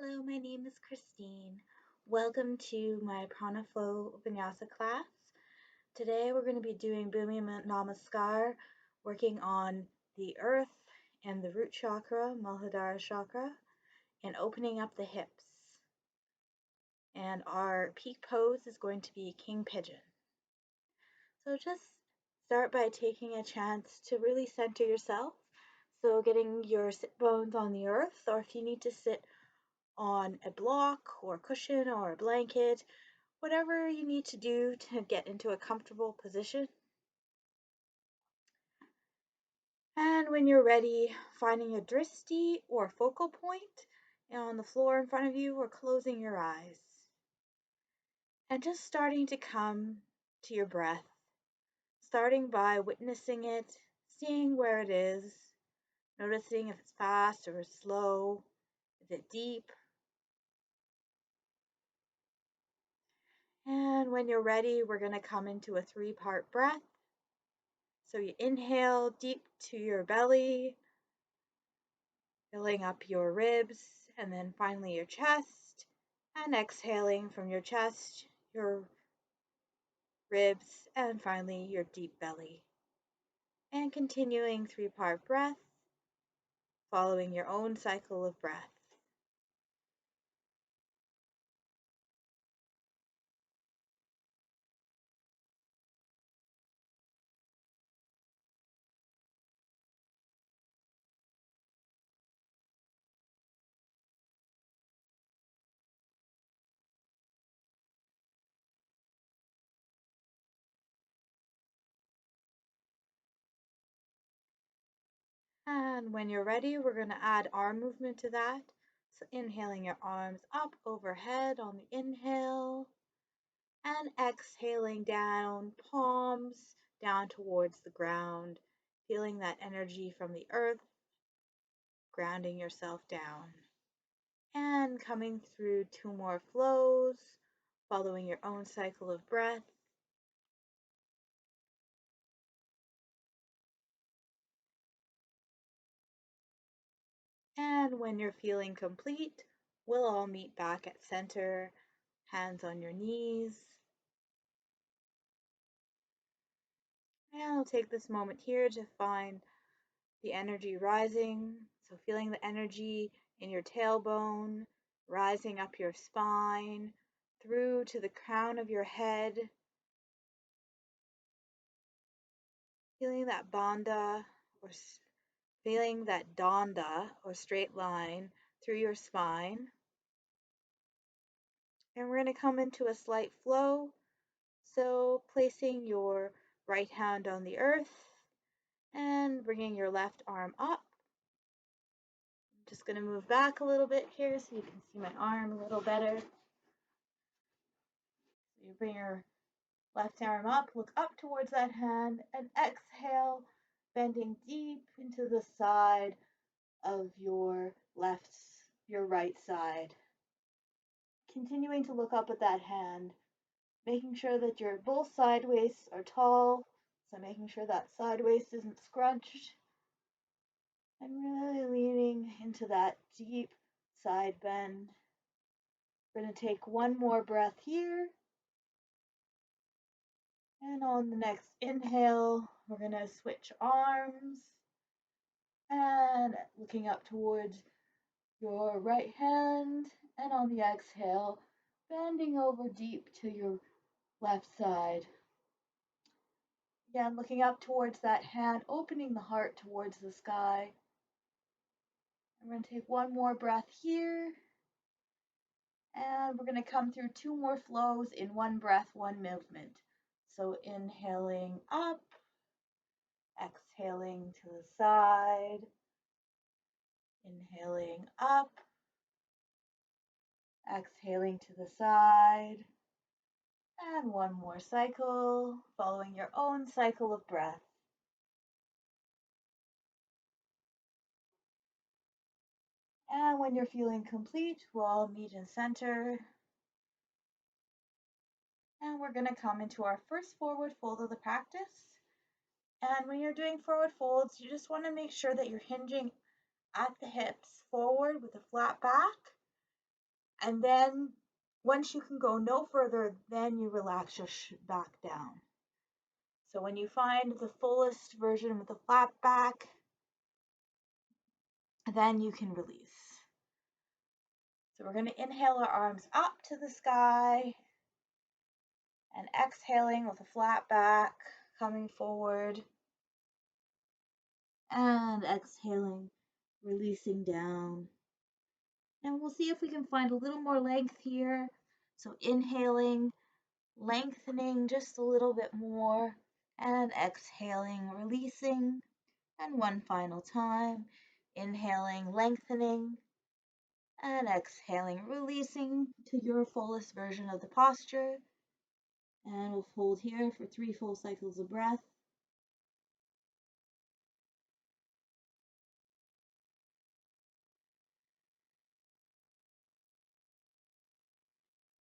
Hello, my name is Christine. Welcome to my Pranaflow Vinyasa class. Today we're going to be doing Bhumi Namaskar, working on the earth and the root chakra, Muladhara chakra, and opening up the hips. And our peak pose is going to be King Pigeon. So just start by taking a chance to really center yourself. So getting your sit bones on the earth, or if you need to sit on a block or a cushion or a blanket, whatever you need to do to get into a comfortable position. And when you're ready, finding a drishti or focal point on the floor in front of you or closing your eyes. And just starting to come to your breath, starting by witnessing it, seeing where it is, noticing if it's fast or slow, is it deep. And when you're ready, we're going to come into a 3-part breath. So you inhale deep to your belly, filling up your ribs, and then finally your chest, and exhaling from your chest, your ribs, and finally your deep belly. And continuing 3-part breath, following your own cycle of breath. And when you're ready, we're going to add arm movement to that. So inhaling your arms up overhead on the inhale, and exhaling down, palms down towards the ground, feeling that energy from the earth, grounding yourself down. And coming through 2 more flows, following your own cycle of breath. And when you're feeling complete, we'll all meet back at center, hands on your knees. And I'll take this moment here to find the energy rising. So feeling the energy in your tailbone, rising up your spine, through to the crown of your head. Feeling that bandha or feeling that danda or straight line through your spine. And we're going to come into a slight flow. So placing your right hand on the earth and bringing your left arm up. I'm just going to move back a little bit here so you can see my arm a little better. So you bring your left arm up, look up towards that hand, and exhale, bending deep into the side of your right side. Continuing to look up at that hand, making sure that your both side waists are tall, so making sure that side waist isn't scrunched, and really leaning into that deep side bend. We're going to take one more breath here. And on the next inhale, we're going to switch arms and looking up towards your right hand. And on the exhale, bending over deep to your left side. Again, looking up towards that hand, opening the heart towards the sky. I'm going to take one more breath here. And we're going to come through 2 more flows in one breath, one movement. So inhaling up, exhaling to the side, inhaling up, exhaling to the side, and one more cycle, following your own cycle of breath. And when you're feeling complete, we'll all meet in center. And we're going to come into our first forward fold of the practice. And when you're doing forward folds, you just want to make sure that you're hinging at the hips forward with a flat back And then once you can go no further, then you relax your back down. So when you find the fullest version with the flat back, then you can release. So we're going to inhale our arms up to the sky and exhaling with a flat back, coming forward and exhaling, releasing down. And we'll see if we can find a little more length here. So inhaling, lengthening just a little bit more, and exhaling, releasing. And one final time, inhaling, lengthening, and exhaling, releasing to your fullest version of the posture. And we'll hold here for 3 full cycles of breath.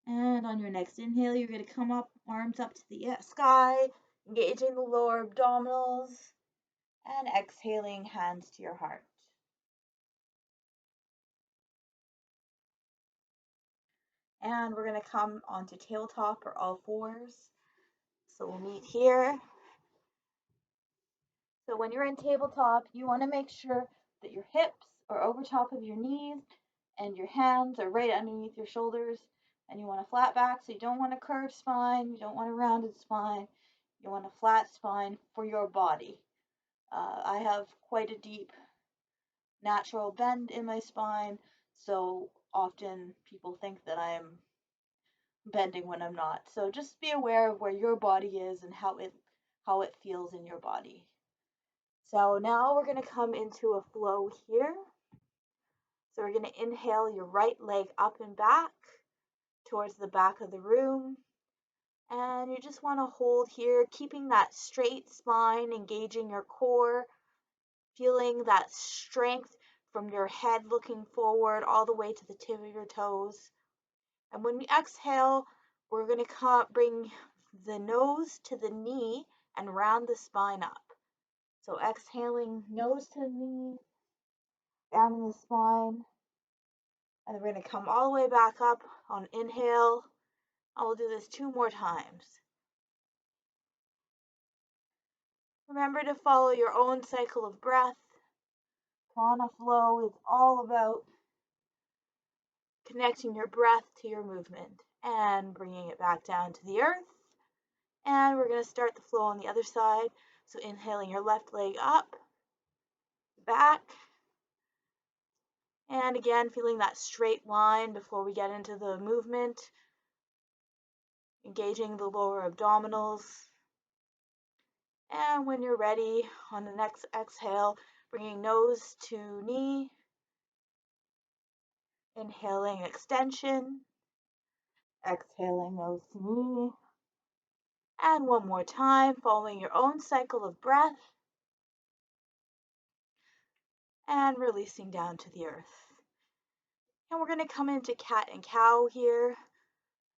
And on your next inhale, you're going to come up, arms up to the sky, engaging the lower abdominals, and exhaling, hands to your heart. And we're going to come onto tabletop or all fours. So we'll meet here. So when you're in tabletop, you want to make sure that your hips are over top of your knees and your hands are right underneath your shoulders. And you want a flat back, so you don't want a curved spine, you don't want a rounded spine, you want a flat spine for your body. I have quite a deep natural bend in my spine, so often people think that I am bending when I'm not. So just be aware of where your body is and how it feels in your body. So now we're going to come into a flow here. So we're going to inhale your right leg up and back towards the back of the room. And you just want to hold here, keeping that straight spine, engaging your core, feeling that strength from your head looking forward all the way to the tip of your toes. And when we exhale, we're going to bring the nose to the knee and round the spine up. So exhaling, nose to the knee, down in the spine. And then we're going to come all the way back up on inhale. I will do this 2 more times. Remember to follow your own cycle of breath. Prana flow is all about connecting your breath to your movement and bringing it back down to the earth. And we're going to start the flow on the other side. So inhaling your left leg up, back, and again feeling that straight line before we get into the movement, engaging the lower abdominals. And when you're ready, on the next exhale, bringing nose to knee, inhaling extension, exhaling nose to knee, and one more time, following your own cycle of breath, and releasing down to the earth. And we're going to come into cat and cow here.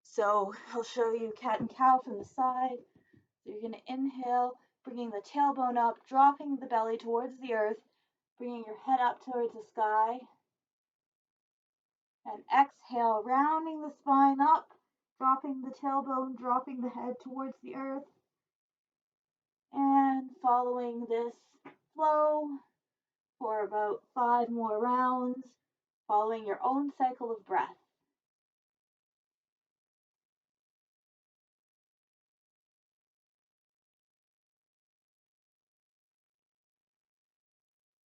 So I'll show you cat and cow from the side. So you're going to inhale, bringing the tailbone up, dropping the belly towards the earth, bringing your head up towards the sky. And exhale, rounding the spine up, dropping the tailbone, dropping the head towards the earth. And following this flow for about 5 more rounds, following your own cycle of breath.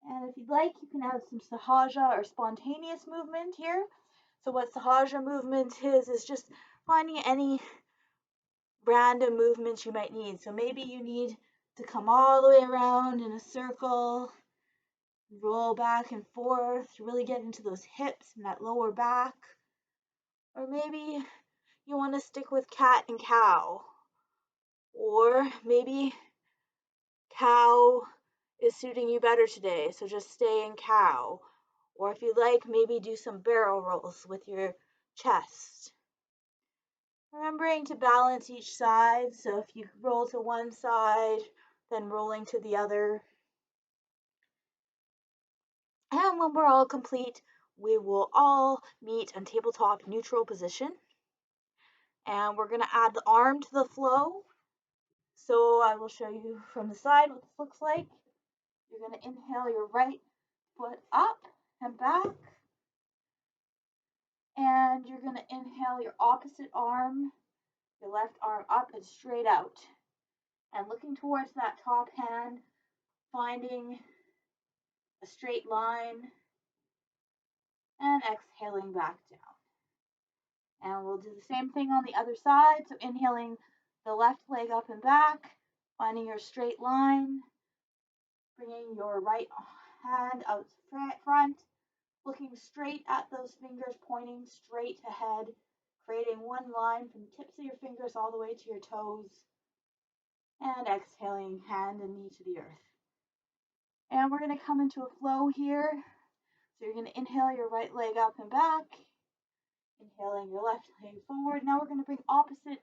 And if you'd like, you can add some Sahaja or spontaneous movement here. So what Sahaja movement is just finding any random movements you might need. So maybe you need to come all the way around in a circle, roll back and forth to really get into those hips and that lower back. Or maybe you want to stick with cat and cow. Or maybe cow is suiting you better today, so just stay in cow. Or if you'd like, maybe do some barrel rolls with your chest. Remembering to balance each side, so if you roll to one side, then rolling to the other. And when we're all complete, we will all meet in tabletop neutral position. And we're going to add the arm to the flow. So I will show you from the side what this looks like. You're going to inhale your right foot up and back. And you're going to inhale your opposite arm, your left arm up and straight out. And looking towards that top hand, finding a straight line, and exhaling back down. And we'll do the same thing on the other side. So inhaling the left leg up and back, finding your straight line, bringing your right hand out front, looking straight at those fingers, pointing straight ahead, creating one line from the tips of your fingers all the way to your toes, and exhaling hand and knee to the earth. And we're going to come into a flow here. So you're going to inhale your right leg up and back, inhaling your left leg forward. Now we're going to bring opposite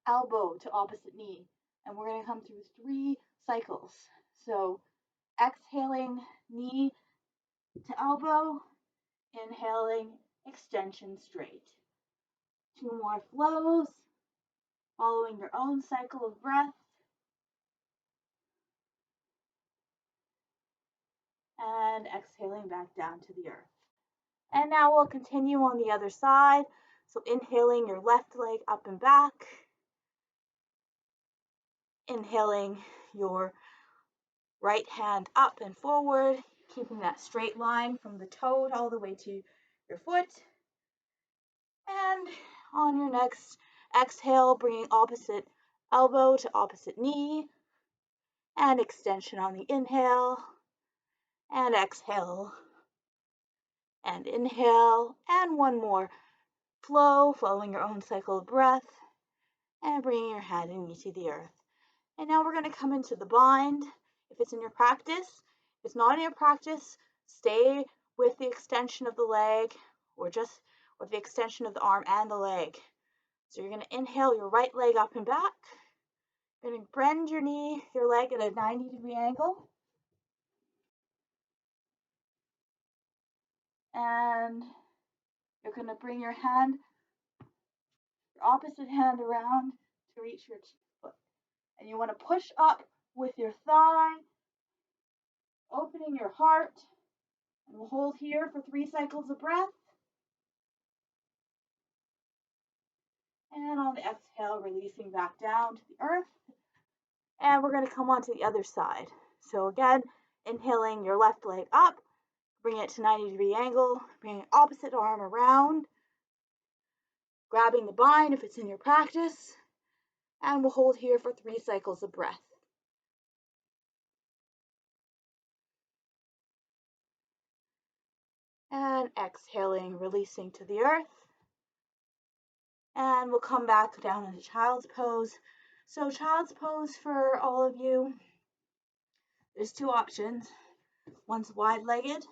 elbow to opposite knee, and we're going to come through 3 cycles. So exhaling knee to elbow, inhaling extension straight. 2 more flows, following your own cycle of breath. And exhaling back down to the earth. And now we'll continue on the other side. So inhaling your left leg up and back. Inhaling your right hand up and forward, keeping that straight line from the toe all the way to your foot. And on your next exhale, bringing opposite elbow to opposite knee, and extension on the inhale, and exhale, and inhale, and one more flow, following your own cycle of breath, and bringing your hand and knee to the earth. And now we're going to come into the bind. If it's in your practice, if it's not in your practice, stay with the extension of the leg, or just with the extension of the arm and the leg. So you're going to inhale your right leg up and back. You're going to bend your leg at a 90-degree angle. And you're going to bring your opposite hand around to reach your foot. And you want to push up with your thigh, opening your heart. And we'll hold here for 3 cycles of breath. And on the exhale, releasing back down to the earth. And we're going to come on to the other side. So again, inhaling your left leg up, bring it to 90-degree angle, bring the opposite arm around, grabbing the bind if it's in your practice, and we'll hold here for 3 cycles of breath. And exhaling, releasing to the earth. And we'll come back down into child's pose. So child's pose for all of you, there's 2 options. One's wide-legged.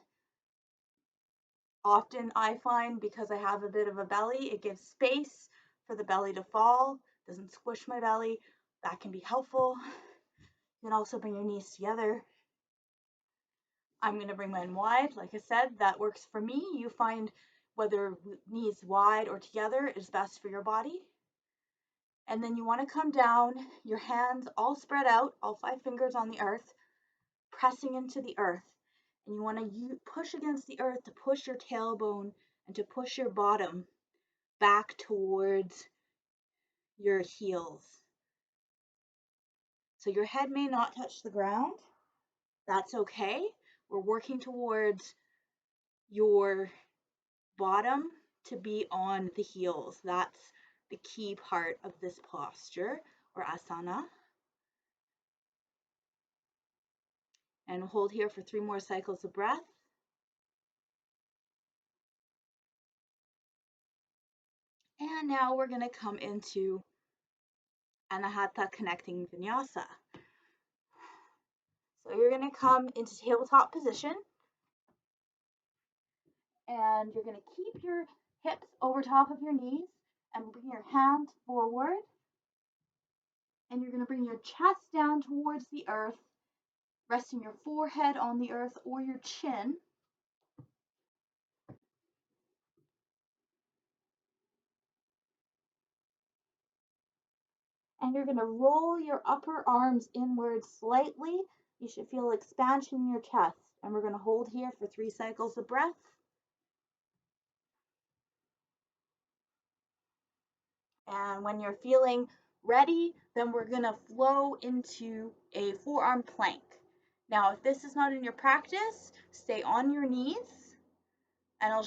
Often I find, because I have a bit of a belly, it gives space for the belly to fall, doesn't squish my belly. That can be helpful. You can also bring your knees together. I'm going to bring mine wide. Like I said, that works for me. You find whether knees wide or together is best for your body. And then you want to come down, your hands all spread out, all 5 fingers on the earth, pressing into the earth. And you want to push against the earth to push your tailbone and to push your bottom back towards your heels. So your head may not touch the ground. That's okay. We're working towards your bottom to be on the heels. That's the key part of this posture, or asana. And hold here for 3 more cycles of breath. And now we're going to come into Anahata Connecting Vinyasa. So you're going to come into tabletop position. And you're going to keep your hips over top of your knees and bring your hands forward. And you're going to bring your chest down towards the earth, resting your forehead on the earth or your chin. And you're going to roll your upper arms inward slightly. You should feel expansion in your chest. And we're going to hold here for 3 cycles of breath. And when you're feeling ready, then we're going to flow into a forearm plank. Now, if this is not in your practice, stay on your knees. And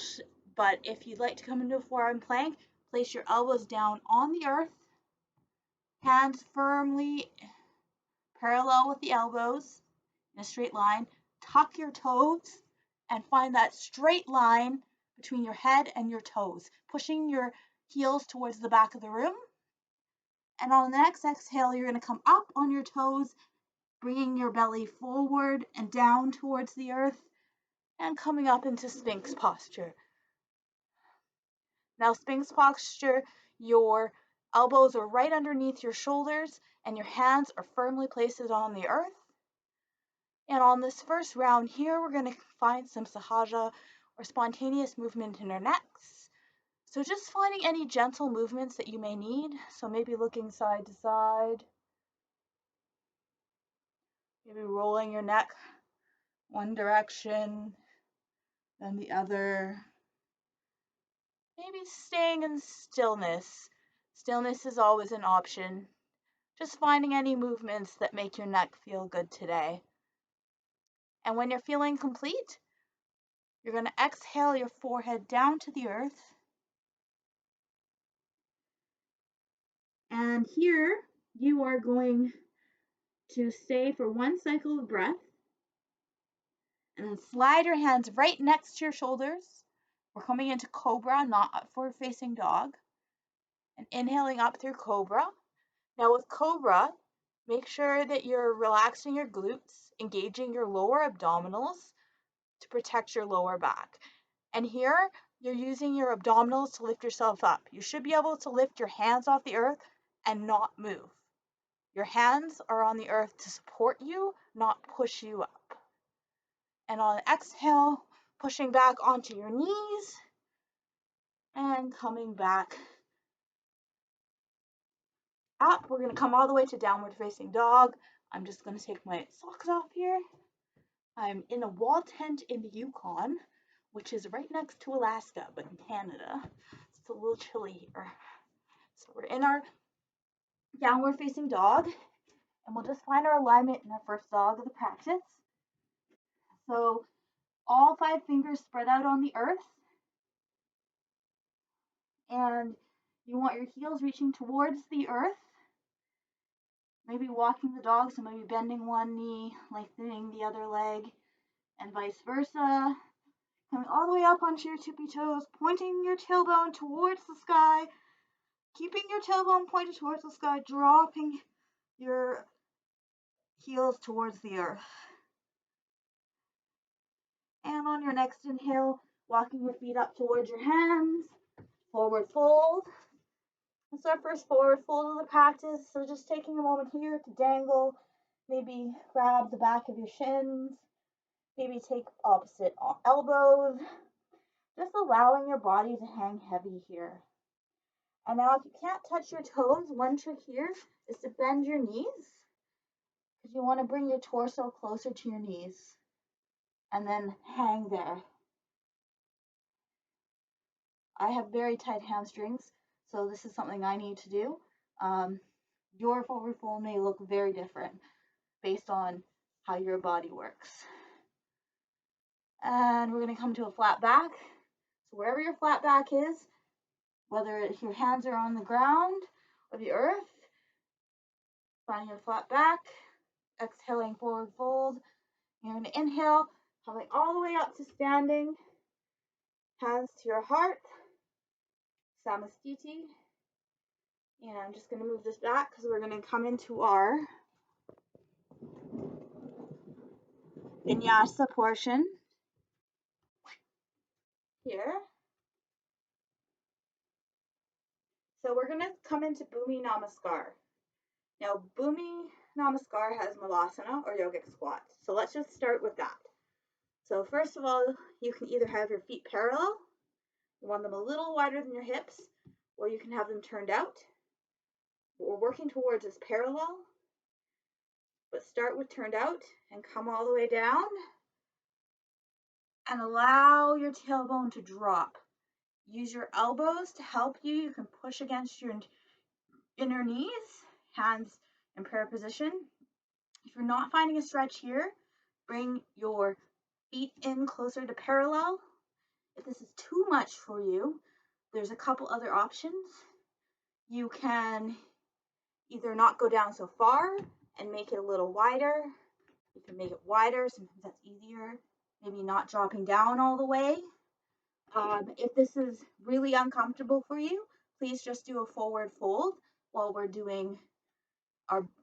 but if you'd like to come into a forearm plank, place your elbows down on the earth, hands firmly parallel with the elbows in a straight line. Tuck your toes and find that straight line between your head and your toes, pushing your heels towards the back of the room. And on the next exhale, you're going to come up on your toes, bringing your belly forward and down towards the earth, and coming up into Sphinx posture. Now, Sphinx posture, your elbows are right underneath your shoulders, and your hands are firmly placed on the earth. And on this first round here, we're going to find some sahaja or spontaneous movement in our necks. So just finding any gentle movements that you may need. So maybe looking side to side, maybe rolling your neck one direction, then the other. Maybe staying in stillness. Stillness is always an option. Just finding any movements that make your neck feel good today. And when you're feeling complete, you're going to exhale your forehead down to the earth. And here you are going to stay for 1 cycle of breath. And then slide your hands right next to your shoulders. We're coming into cobra, not forward facing dog. And inhaling up through cobra. Now with cobra, make sure that you're relaxing your glutes, engaging your lower abdominals to protect your lower back. And here, you're using your abdominals to lift yourself up. You should be able to lift your hands off the earth and not move. Your hands are on the earth to support you, not push you up. And on exhale, pushing back onto your knees and coming back up. We're going to come all the way to downward facing dog. I'm just going to take my socks off here. I'm in a wall tent in the Yukon, which is right next to Alaska, but in Canada. It's a little chilly here. So we're in our downward facing dog, and we'll just find our alignment in our first dog of the practice. So all 5 fingers spread out on the earth, and you want your heels reaching towards the earth. Maybe walking the dog, so maybe bending one knee, lengthening the other leg, and vice versa. Coming all the way up onto your tippy toes, pointing your tailbone towards the sky, keeping your tailbone pointed towards the sky, dropping your heels towards the earth. And on your next inhale, walking your feet up towards your hands, forward fold. It's our first forward fold of the practice, so just taking a moment here to dangle, maybe grab the back of your shins, maybe take opposite elbows, just allowing your body to hang heavy here. And now if you can't touch your toes, one trick here is to bend your knees, because you want to bring your torso closer to your knees and then hang there. I have very tight hamstrings, so this is something I need to do. Your forward fold may look very different based on how your body works. And we're going to come to a flat back. So wherever your flat back is, whether your hands are on the ground or the earth, finding your flat back, exhaling forward fold. You're going to inhale, coming all the way up to standing, hands to your heart, Samastiti. And I'm just going to move this back because we're going to come into our vinyasa portion here. So we're going to come into Bhumi Namaskar. Now, Bhumi Namaskar has Malasana or yogic squats. So let's just start with that. So first of all, you can either have your feet parallel, you want them a little wider than your hips, or you can have them turned out. What we're working towards is parallel, but start with turned out and come all the way down and allow your tailbone to drop. Use your elbows to help you. You can push against your inner knees, hands in prayer position. If you're not finding a stretch here, bring your feet in closer to parallel. If this is too much for you, there's a couple other options. You can either not go down so far and make it a little wider. You can make it wider, sometimes that's easier. Maybe not dropping down all the way. If this is really uncomfortable for you, please just do a forward fold while we're doing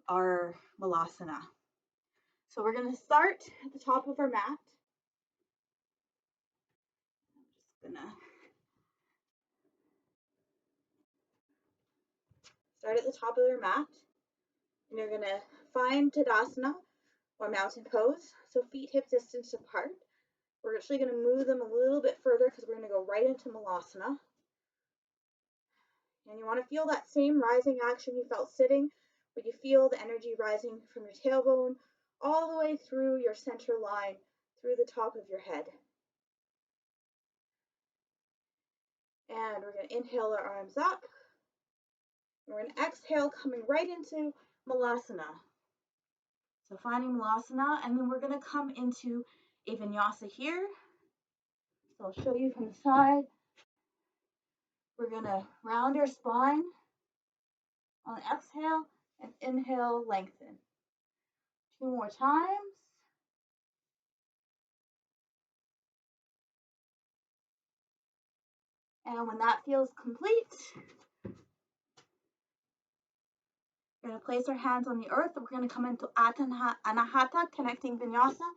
our Malasana. So we're going to start at the top of our mat. I'm just going to start at the top of your mat. And you're going to find Tadasana or mountain pose. So feet hip distance apart. We're actually going to move them a little bit further because we're going to go right into Malasana. And you want to feel that same rising action you felt sitting, but you feel the energy rising from your tailbone all the way through your center line, through the top of your head. And we're going to inhale our arms up. We're going to exhale, coming right into Malasana. So finding Malasana, and then we're going to come into a Vinyasa here. So I'll show you from the side. We're going to round our spine on the exhale and inhale, lengthen. 2 more times. And when that feels complete, we're going to place our hands on the earth. We're going to come into Anahata, connecting Vinyasa,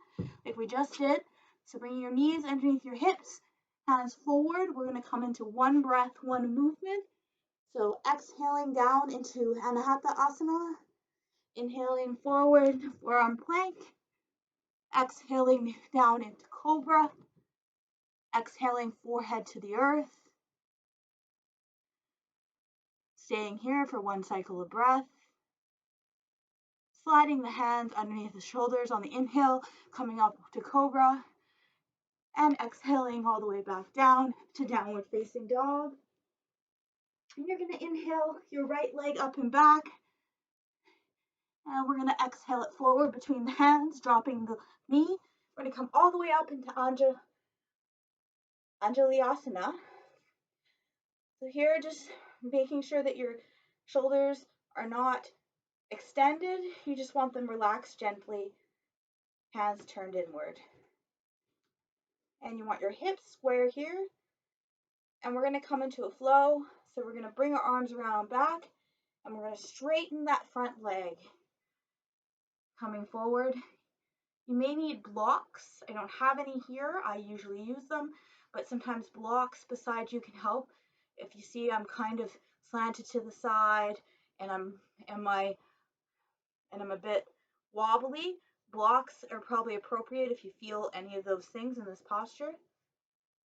like we just did. So bringing your knees underneath your hips, hands forward. We're going to come into one breath, one movement. So exhaling down into Anahata Asana, inhaling forward, forearm plank, exhaling down into Cobra, exhaling forehead to the earth, staying here for one cycle of breath, sliding the hands underneath the shoulders on the inhale, coming up to Cobra, and exhaling all the way back down to downward facing dog. And you're going to inhale your right leg up and back, and we're going to exhale it forward between the hands, dropping the knee. We're going to come all the way up into Anjalayasana. So here, just making sure that your shoulders are not extended. You just want them relaxed gently, hands turned inward. And you want your hips square here. And we're going to come into a flow. So we're going to bring our arms around back, and we're going to straighten that front leg. Coming forward. You may need blocks. I don't have any here. I usually use them, but sometimes blocks beside you can help. If you see I'm kind of slanted to the side and I'm a bit wobbly, blocks are probably appropriate if you feel any of those things in this posture.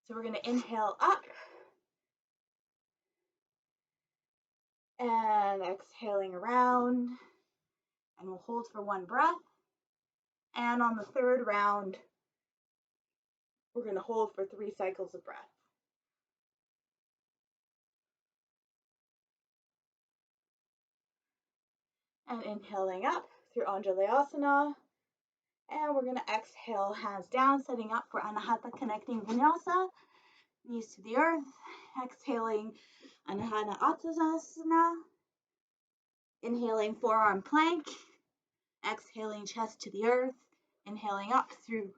So we're going to inhale up and exhaling around, and we'll hold for one breath. And on the third round, we're going to hold for 3 cycles of breath. And inhaling up through Anjalayasana. And we're going to exhale, hands down, setting up for Anahata, connecting Vinyasa, knees to the earth. Exhaling Anahata Uttanasana. Inhaling forearm plank. Exhaling chest to the earth. Inhaling up through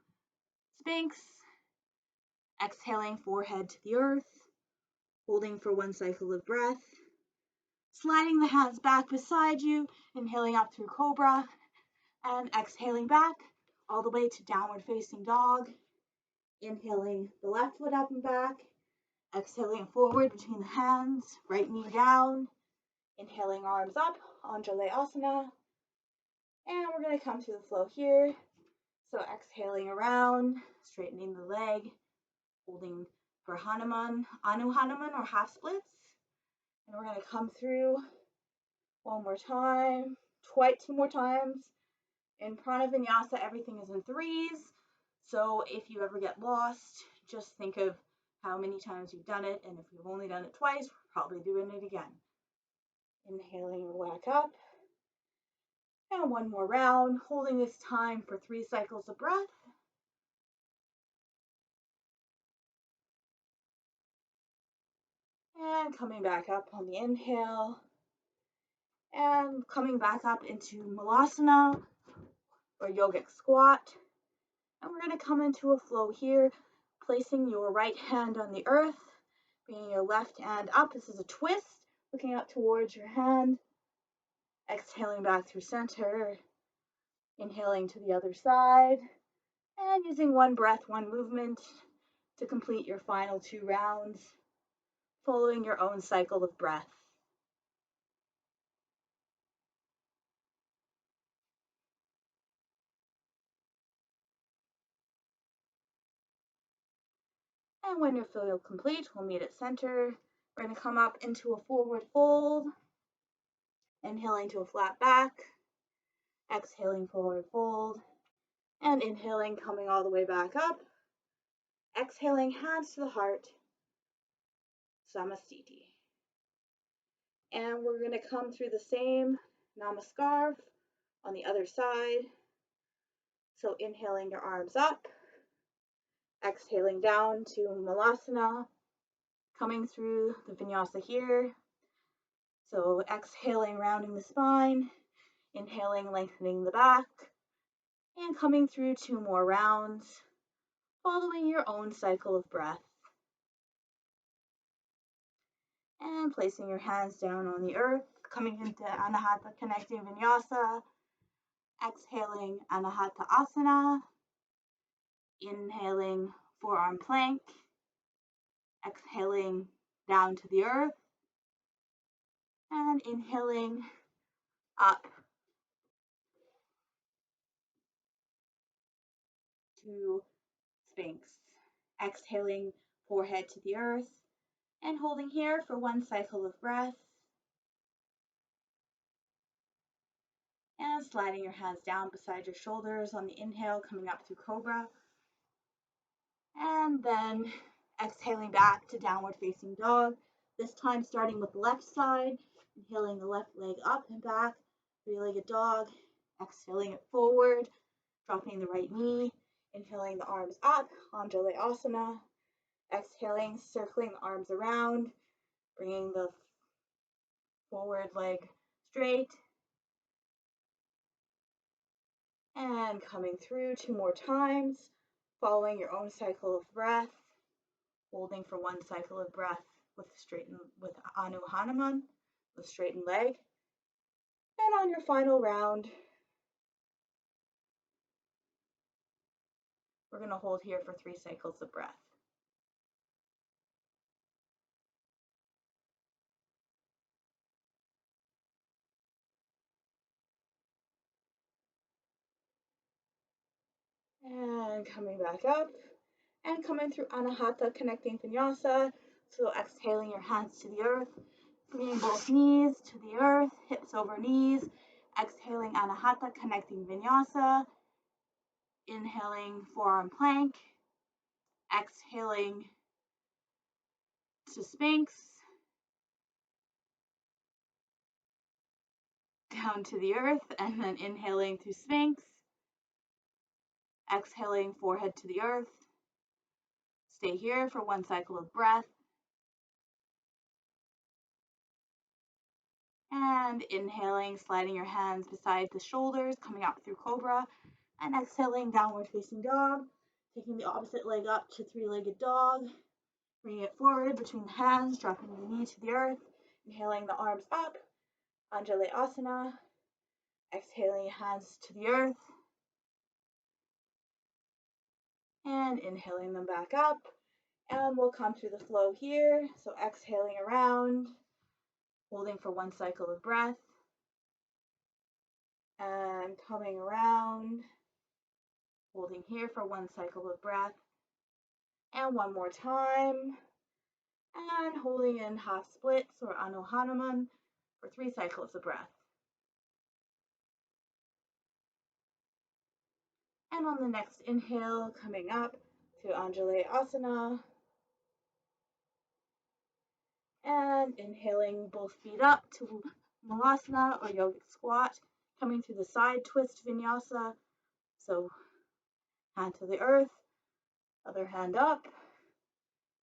Sphinx. Exhaling forehead to the earth. Holding for 1 cycle of breath. Sliding the hands back beside you. Inhaling up through Cobra. And exhaling back all the way to downward facing dog. Inhaling the left foot up and back. Exhaling forward between the hands, right knee down. Inhaling arms up, Anjalayasana. And we're going to come to the flow here. So exhaling around, straightening the leg, holding for Hanuman, Anu Hanuman or half splits. And we're going to come through One more time, two more times. In Prana Vinyasa, everything is in threes. So if you ever get lost, just think of how many times you've done it. And if you've only done it twice, we're probably doing it again. Inhaling back up. And one more round, holding this time for 3 cycles of breath. And coming back up on the inhale. And coming back up into Malasana or yogic squat. And we're going to come into a flow here, placing your right hand on the earth, bringing your left hand up. This is a twist, looking up towards your hand. Exhaling back through center. Inhaling to the other side. And using one breath, one movement to complete your final 2 rounds, following your own cycle of breath. And when you feel complete, we'll meet at center. We're going to come up into a forward fold, inhaling to a flat back, exhaling forward fold, and inhaling, coming all the way back up, exhaling, hands to the heart, Samastiti. And we're going to come through the same Namaskar on the other side. So inhaling your arms up, exhaling down to Malasana, coming through the vinyasa here. So exhaling, rounding the spine, inhaling, lengthening the back, and coming through 2 more rounds, following your own cycle of breath. And placing your hands down on the earth, coming into Anahata Connecting Vinyasa, exhaling Anahata Asana, inhaling forearm plank, exhaling down to the earth, and inhaling up to Sphinx. Exhaling forehead to the earth, and holding here for 1 cycle of breath. And sliding your hands down beside your shoulders on the inhale, coming up through Cobra. And then exhaling back to downward facing dog. This time starting with the left side, inhaling the left leg up and back, 3-legged dog, exhaling it forward, dropping the right knee, inhaling the arms up, Anjali Asana, exhaling, circling the arms around, bringing the forward leg straight, and coming through 2 more times, following your own cycle of breath, holding for 1 cycle of breath with Anu Hanuman, with straightened leg. And on your final round, we're going to hold here for 3 cycles of breath. And coming back up, and coming through Anahata Connecting Vinyasa. So exhaling your hands to the earth, bringing both knees to the earth, hips over knees. Exhaling Anahata Connecting Vinyasa. Inhaling forearm plank. Exhaling to Sphinx. Down to the earth, and then inhaling through Sphinx. Exhaling forehead to the earth. Stay here for 1 cycle of breath. And inhaling, sliding your hands beside the shoulders, coming up through Cobra. And exhaling, downward facing dog. Taking the opposite leg up to 3-legged dog. Bringing it forward between the hands, dropping the knee to the earth. Inhaling the arms up, Anjali Asana. Exhaling hands to the earth. And inhaling them back up. And we'll come through the flow here. So exhaling around, holding for 1 cycle of breath. And coming around, holding here for 1 cycle of breath. And 1 more time. And holding in half splits or Anu Hanuman, for 3 cycles of breath. And on the next inhale, coming up to Anjalayasana. And inhaling both feet up to Malasana or yogic squat, coming through the side twist vinyasa. So hand to the earth, other hand up.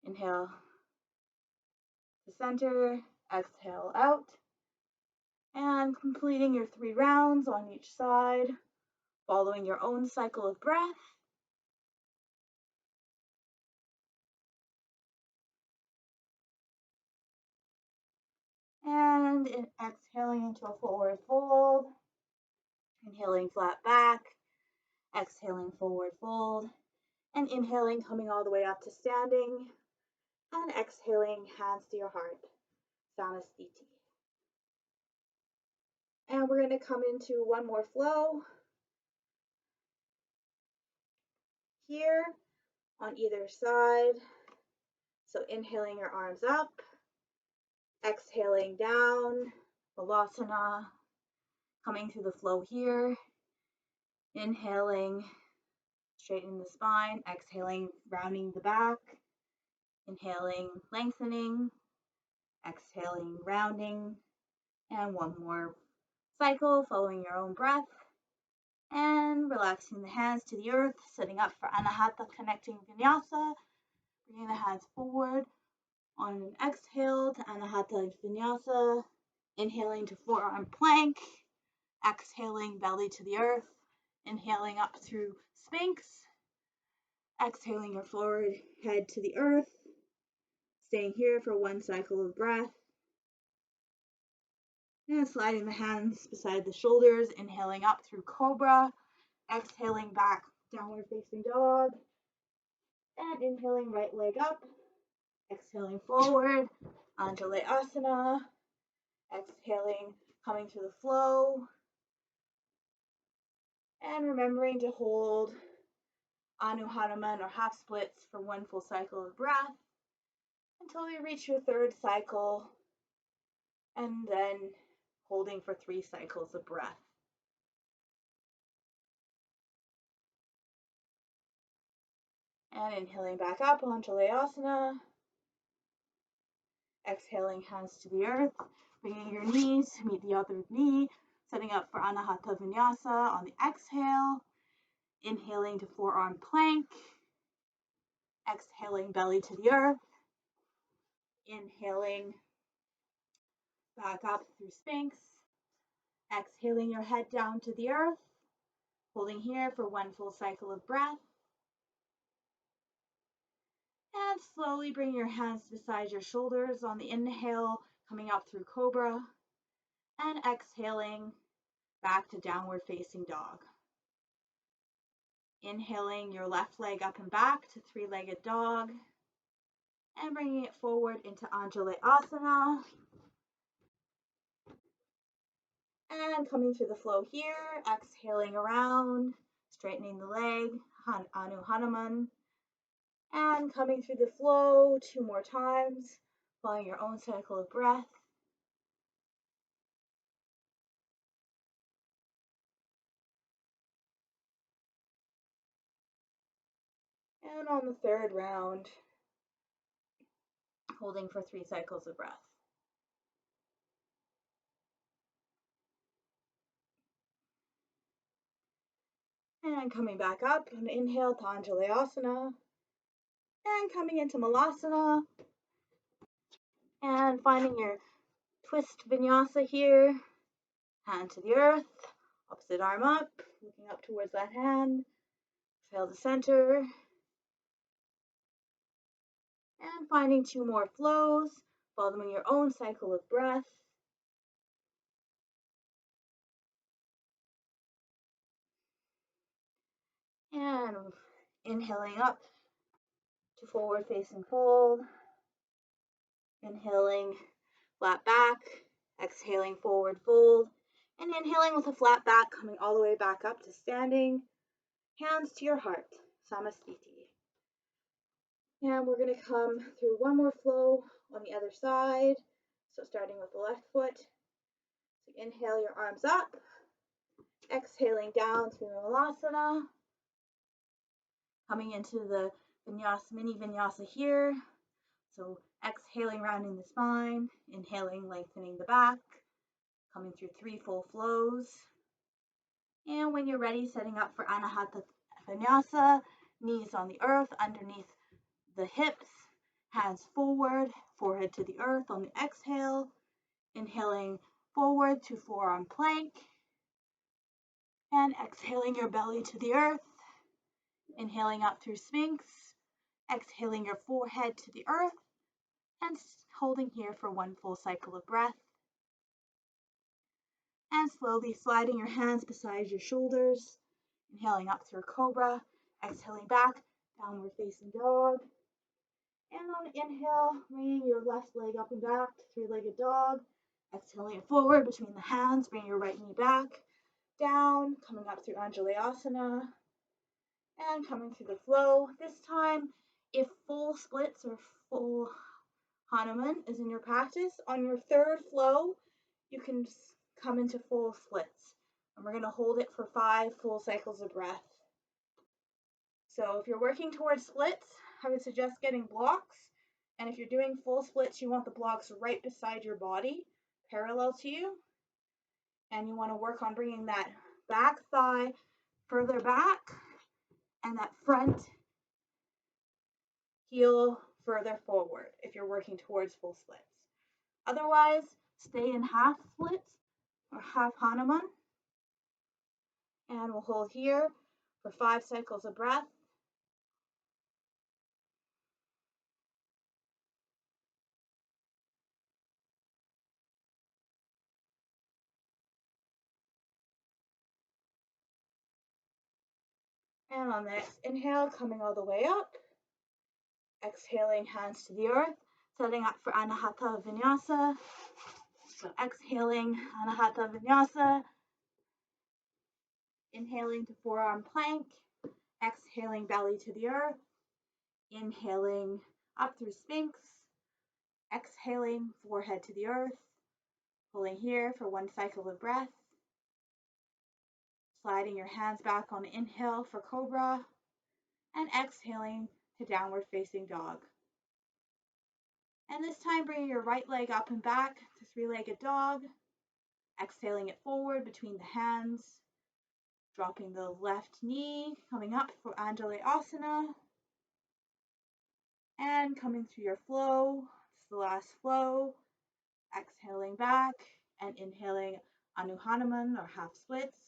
Inhale to center, exhale out. And completing your 3 rounds on each side, following your own cycle of breath. And exhaling into a forward fold. Inhaling flat back, exhaling forward fold, and inhaling coming all the way up to standing, and exhaling hands to your heart, Samasthiti. And we're going to come into one more flow here on either side. So inhaling your arms up, exhaling down, Balasana, coming through the flow here. Inhaling, straightening the spine, exhaling, rounding the back. Inhaling, lengthening, exhaling, rounding, and one more cycle, following your own breath, and relaxing the hands to the earth, setting up for Anahata Connecting Vinyasa, bringing the hands forward on an exhale to Anahata Vinyasa, inhaling to forearm plank, exhaling belly to the earth, inhaling up through Sphinx, exhaling your forward head to the earth, staying here for 1 cycle of breath, and sliding the hands beside the shoulders, inhaling up through Cobra, exhaling back, downward facing dog, and inhaling right leg up, exhaling forward, Anjalayasana, exhaling, coming through the flow, and remembering to hold Anu Hanuman or half splits for 1 full cycle of breath until you reach your 3rd cycle, and then holding for 3 cycles of breath. And inhaling back up, Anjalayasana. Exhaling hands to the earth, bringing your knees to meet the other knee, setting up for Anahata Vinyasa on the exhale. Inhaling to forearm plank. Exhaling belly to the earth. Inhaling back up through Sphinx. Exhaling your head down to the earth, holding here for 1 full cycle of breath. And slowly bring your hands beside your shoulders on the inhale, coming up through Cobra, and exhaling back to downward facing dog. Inhaling your left leg up and back to 3-legged dog, and bringing it forward into Anjalayasana. And coming through the flow here, exhaling around, straightening the leg, Anu Hanuman. And coming through the flow 2 more times, following your own cycle of breath. And on the 3rd round, holding for 3 cycles of breath. And coming back up, an inhale to Anjalayasana. And coming into Malasana. And finding your twist vinyasa here. Hand to the earth, opposite arm up, looking up towards that hand. Exhale to center. And finding 2 more flows, following your own cycle of breath. And inhaling up to forward facing fold. Inhaling flat back, exhaling forward fold, and inhaling with a flat back, coming all the way back up to standing. Hands to your heart, Samasthiti. And we're going to come through 1 more flow on the other side. So starting with the left foot, So inhale your arms up, exhaling down through Malasana, coming into the vinyasa, mini vinyasa here. So exhaling, rounding the spine, inhaling, lengthening the back, coming through 3 full flows. And when you're ready, setting up for Anahata Vinyasa, knees on the earth, underneath the hips, hands forward, forehead to the earth on the exhale, inhaling forward to forearm plank, and exhaling your belly to the earth, inhaling up through Sphinx, exhaling your forehead to the earth, and holding here for 1 full cycle of breath. And slowly sliding your hands beside your shoulders, inhaling up through Cobra, exhaling back, downward facing dog. And on inhale, bringing your left leg up and back to 3-legged dog. Exhaling forward between the hands, bring your right knee back, down, coming up through Anjalayasana, and coming through the flow. This time, if full splits or full Hanuman is in your practice, on your 3rd flow, you can come into full splits. And we're going to hold it for 5 full cycles of breath. So if you're working towards splits, I would suggest getting blocks. And if you're doing full splits, you want the blocks right beside your body, parallel to you. And you want to work on bringing that back thigh further back and that front heel further forward if you're working towards full splits. Otherwise, stay in half splits or half Hanuman. And we'll hold here for 5 cycles of breath. And on the next inhale, coming all the way up. Exhaling, hands to the earth, setting up for Anahata Vinyasa. So exhaling, Anahata Vinyasa. Inhaling to forearm plank. Exhaling, belly to the earth. Inhaling up through Sphinx. Exhaling, forehead to the earth. Pulling here for 1 cycle of breath. Sliding your hands back on the inhale for Cobra. And exhaling to downward facing dog. And this time, bringing your right leg up and back to 3-legged dog. Exhaling it forward between the hands. Dropping the left knee, coming up for Anjalayasana. And coming through your flow. It's the last flow. Exhaling back and inhaling Anu Hanuman or half splits.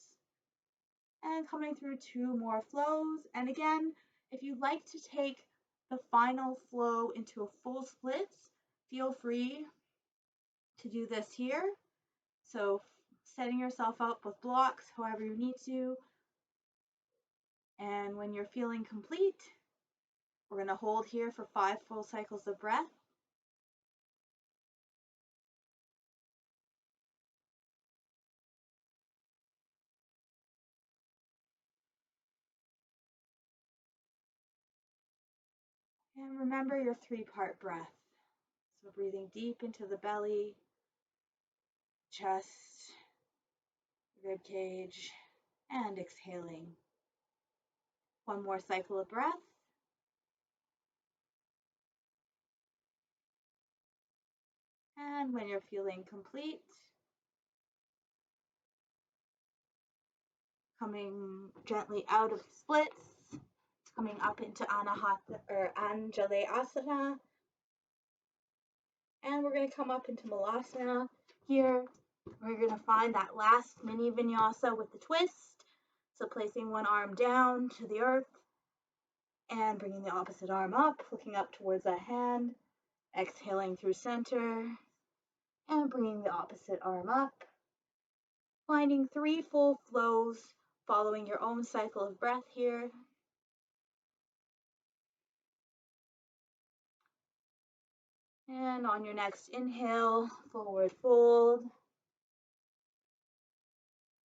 And coming through 2 more flows. And again, if you'd like to take the final flow into a full splits, feel free to do this here. So setting yourself up with blocks however you need to. And when you're feeling complete, we're going to hold here for 5 full cycles of breath. And remember your 3-part breath. So breathing deep into the belly, chest, rib cage, and exhaling. 1 more cycle of breath. And when you're feeling complete, coming gently out of splits, coming up into Anahata or Anjalayasana. And we're going to come up into Malasana here. We're going to find that last mini vinyasa with the twist. So placing 1 arm down to the earth and bringing the opposite arm up, looking up towards that hand. Exhaling through center and bringing the opposite arm up. Finding 3 full flows, following your own cycle of breath here. And on your next inhale, forward fold.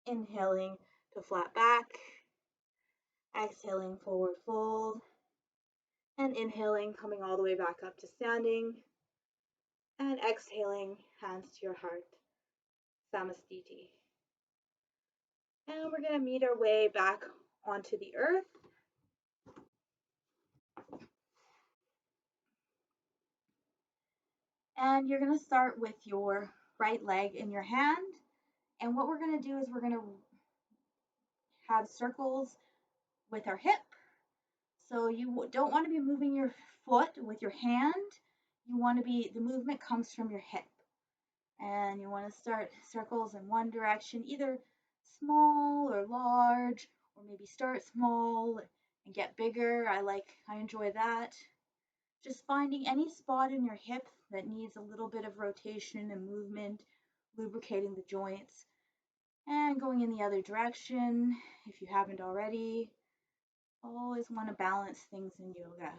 Inhaling to flat back. Exhaling, forward fold. And inhaling, coming all the way back up to standing. And exhaling, hands to your heart. Samastiti. And we're going to meet our way back onto the earth. And you're going to start with your right leg in your hand. And what we're going to do is we're going to have circles with our hip. So you don't want to be moving your foot with your hand. You want to be, the movement comes from your hip. And you want to start circles in one direction, either small or large, or maybe start small and get bigger. I enjoy that. Just finding any spot in your hip that needs a little bit of rotation and movement, lubricating the joints, and going in the other direction if you haven't already. Always want to balance things in yoga.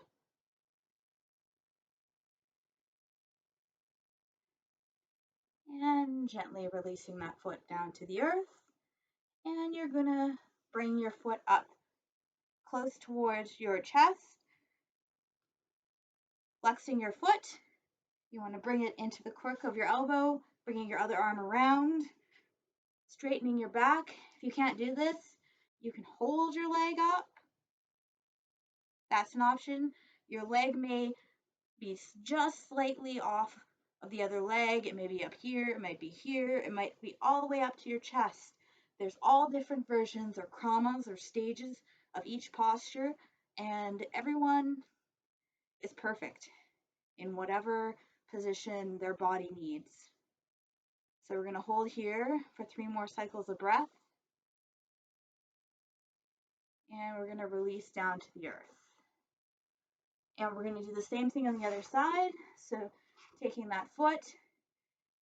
And gently releasing that foot down to the earth. And you're going to bring your foot up close towards your chest, flexing your foot. You want to bring it into the crook of your elbow, bringing your other arm around, straightening your back. If you can't do this, you can hold your leg up. That's an option. Your leg may be just slightly off of the other leg. It may be up here, it might be here, it might be all the way up to your chest. There's all different versions or kramas or stages of each posture, and everyone is perfect in whatever position their body needs. So we're going to hold here for 3 more cycles of breath. And we're going to release down to the earth. And we're going to do the same thing on the other side. So taking that foot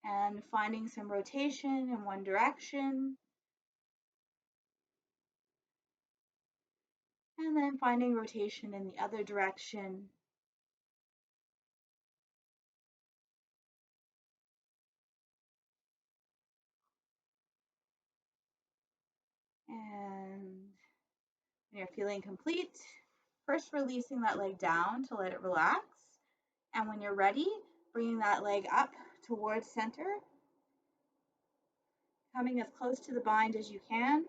and finding some rotation in one direction. And then finding rotation in the other direction. And when you're feeling complete, first releasing that leg down to let it relax. And when you're ready, bringing that leg up towards center, coming as close to the bind as you can.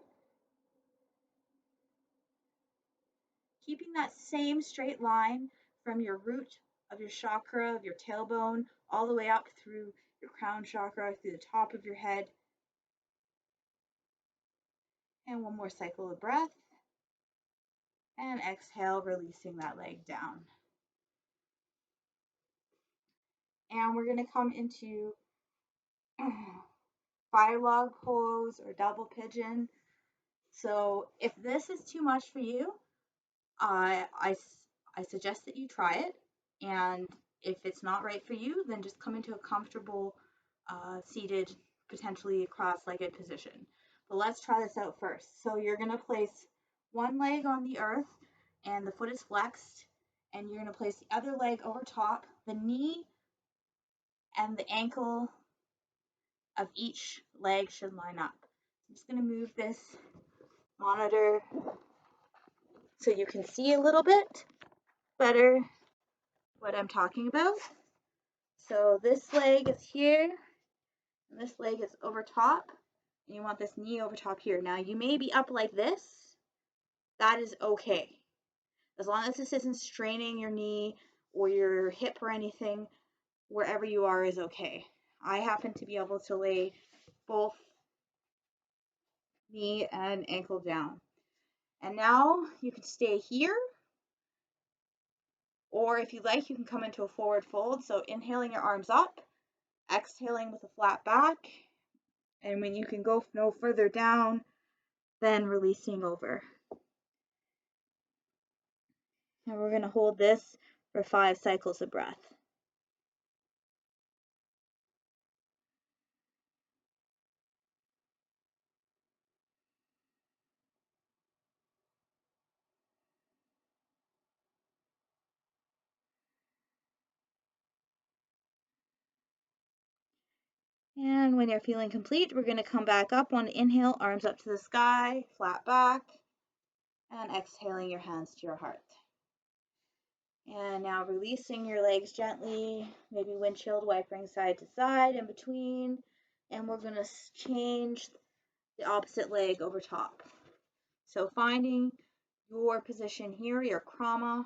Keeping that same straight line from your root of your chakra, of your tailbone, all the way up through your crown chakra, through the top of your head. And one more cycle of breath. And exhale, releasing that leg down. And we're going to come into fire log pose or double pigeon. So if this is too much for you, I suggest that you try it. And if it's not right for you, then just come into a comfortable seated, potentially cross-legged position. But let's try this out first. So you're going to place one leg on the earth and the foot is flexed, and you're going to place the other leg over top. The knee and the ankle of each leg should line up. I'm just going to move this monitor so you can see a little bit better what I'm talking about. So this leg is here, and this leg is over top, and you want this knee over top here. Now you may be up like this. That is okay. As long as this isn't straining your knee or your hip or anything, wherever you are is okay. I happen to be able to lay both knee and ankle down. And now you can stay here, or if you like, you can come into a forward fold. So inhaling your arms up, exhaling with a flat back, and when you can go no further down, then releasing over. And we're going to hold this for 5 cycles of breath. And when you're feeling complete, we're going to come back up on inhale, arms up to the sky, flat back, and exhaling your hands to your heart. And now releasing your legs gently, maybe windshield wipering side to side in between, and we're going to change the opposite leg over top. So finding your position here, your krama,